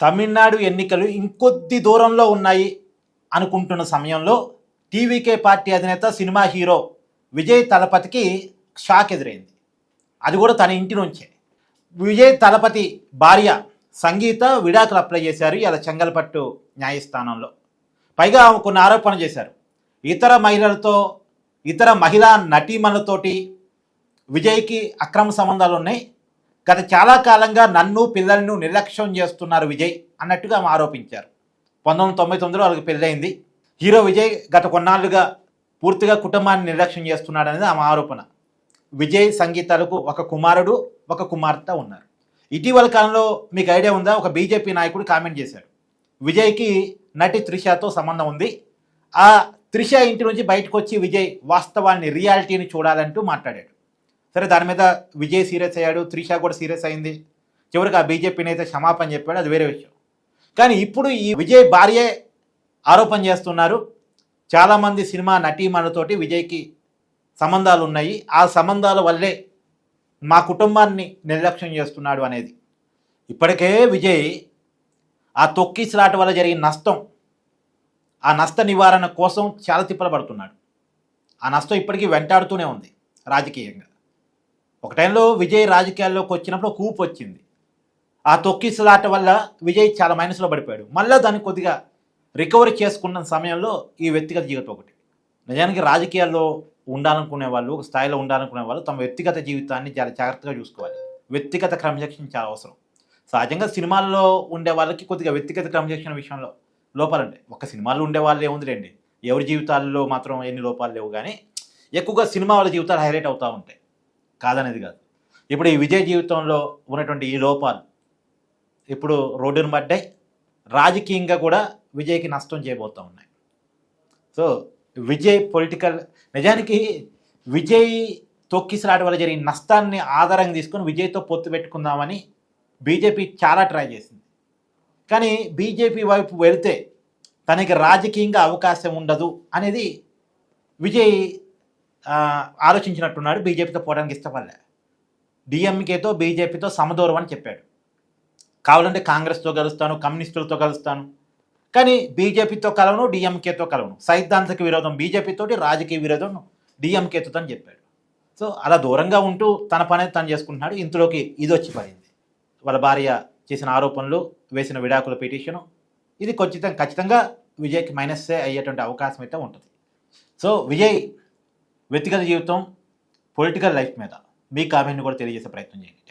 తమిళనాడు ఎన్నికలు ఇంకొద్ది దూరంలో ఉన్నాయి అనుకుంటున్న సమయంలో టీవీకే పార్టీ అధినేత సినిమా హీరో విజయ్ తలపతికి షాక్ ఎదురైంది. అది కూడా తన ఇంటి నుంచే. విజయ్ తలపతి భార్య సంగీత విడాకులు అప్లై చేశారు ఇలా చెంగల్పట్టు న్యాయస్థానంలో. పైగా కొన్ని ఆరోపణలు చేశారు. ఇతర మహిళా నటీమణులతోటి విజయ్కి అక్రమ సంబంధాలు ఉన్నాయి, గత చాలా కాలంగా నన్ను పిల్లలను నిర్లక్ష్యం చేస్తున్నారు విజయ్ అన్నట్టుగా ఆమె ఆరోపించారు. 1999లో వాళ్ళకి పెళ్ళయింది. హీరో విజయ్ గత కొన్నాళ్ళుగా పూర్తిగా కుటుంబాన్ని నిర్లక్ష్యం చేస్తున్నాడు అనేది ఆమె ఆరోపణ. విజయ్ సంగీతాలకు ఒక కుమారుడు ఒక కుమార్తె ఉన్నారు. ఇటీవల కాలంలో మీకు ఐడియా ఉందా, ఒక బీజేపీ నాయకుడు కామెంట్ చేశాడు విజయ్కి నటి త్రిషతో సంబంధం ఉంది, ఆ త్రిష ఇంటి నుంచి బయటకు వచ్చి విజయ్ వాస్తవాన్ని రియాలిటీని చూడాలంటూ మాట్లాడాడు. సరే, దాని మీద విజయ్ సీరియస్ అయ్యాడు, త్రిష కూడా సీరియస్ అయింది. చివరికి ఆ బీజేపీ నేత క్షమాపణ చెప్పాడు, అది వేరే విషయం. కానీ ఇప్పుడు ఈ విజయ్ భార్యే ఆరోపణ చేస్తున్నారు చాలామంది సినిమా నటీమణులతోటి విజయ్కి సంబంధాలు ఉన్నాయి, ఆ సంబంధాల వల్లే మా కుటుంబాన్ని నిర్లక్ష్యం చేస్తున్నాడు అనేది. ఇప్పటికే విజయ్ ఆ తొక్కిసలాట వల్ల జరిగిన నష్టం, ఆ నష్ట నివారణ కోసం చాలా తిప్పలు పడుతున్నాడు. ఆ నష్టం ఇప్పటికీ వెంటాడుతూనే ఉంది రాజకీయంగా. ఒక టైంలో విజయ్ రాజకీయాల్లోకి వచ్చినప్పుడు ఒక ఊపు వచ్చింది. ఆ తొక్కిసలాట వల్ల విజయ్ చాలా మైనస్లో పడిపోయాడు. మళ్ళీ దాన్ని కొద్దిగా రికవరీ చేసుకున్న సమయంలో ఈ వ్యక్తిగత జీవితం ఒకటి. నిజానికి రాజకీయాల్లో ఉండాలనుకునే వాళ్ళు, ఒక స్థాయిలో ఉండాలనుకునే వాళ్ళు తమ వ్యక్తిగత జీవితాన్ని చాలా జాగ్రత్తగా చూసుకోవాలి. వ్యక్తిగత క్రమశిక్షణ చాలా అవసరం. సహజంగా సినిమాల్లో ఉండే వాళ్ళకి కొద్దిగా వ్యక్తిగత క్రమశిక్షణ విషయంలో లోపాలు ఉంటాయి. ఒక సినిమాల్లో ఉండే వాళ్ళు ఏముందిలేండి, ఎవరి జీవితాల్లో మాత్రం ఎన్ని లోపాలు లేవు, కానీ ఎక్కువగా సినిమా వాళ్ళ జీవితాలు హైలైట్ అవుతూ ఉంటాయి, కాదనేది కాదు. ఇప్పుడు ఈ విజయ్ జీవితంలో ఉన్నటువంటి ఈ లోపాలు ఇప్పుడు రోడ్డును పడ్డాయి, రాజకీయంగా కూడా విజయ్కి నష్టం చేయబోతూ ఉన్నాయి. సో విజయ్ పొలిటికల్, నిజానికి విజయ్ తొక్కిసలాట వల్ల జరిగిన నష్టాన్ని ఆధారంగా తీసుకొని విజయ్తో పొత్తు పెట్టుకుందామని బీజేపీ చాలా ట్రై చేసింది. కానీ బీజేపీ వైపు వెళితే తనకి రాజకీయంగా అవకాశం ఉండదు అనేది విజయ్ ఆలోచించినట్టున్నాడు. బీజేపీతో పోవడానికి ఇష్టపడలే, డిఎంకేతో బీజేపీతో సమదూరం అని చెప్పాడు. కావాలంటే కాంగ్రెస్తో కలుస్తాను, కమ్యూనిస్టులతో కలుస్తాను, కానీ బీజేపీతో కలవను, డిఎంకేతో కలవను. సైద్ధాంతిక విరోధం బీజేపీతోటి, రాజకీయ విరోధం డిఎంకేతో అని చెప్పాడు. సో అలా దూరంగా ఉంటూ తన పని తను చేసుకుంటున్నాడు. ఇంతలోకి ఇది వచ్చి పడింది, వాళ్ళ భార్య చేసిన ఆరోపణలు, వేసిన విడాకుల పిటిషను. ఇది ఖచ్చితంగా విజయ్కి మైనస్సే అయ్యేటువంటి అవకాశం అయితే ఉంటుంది. సో విజయ్ వ్యక్తిగత జీవితం, పొలిటికల్ లైఫ్ మీద మీ కామెంట్ని కూడా తెలియజేసే ప్రయత్నం చేయండి.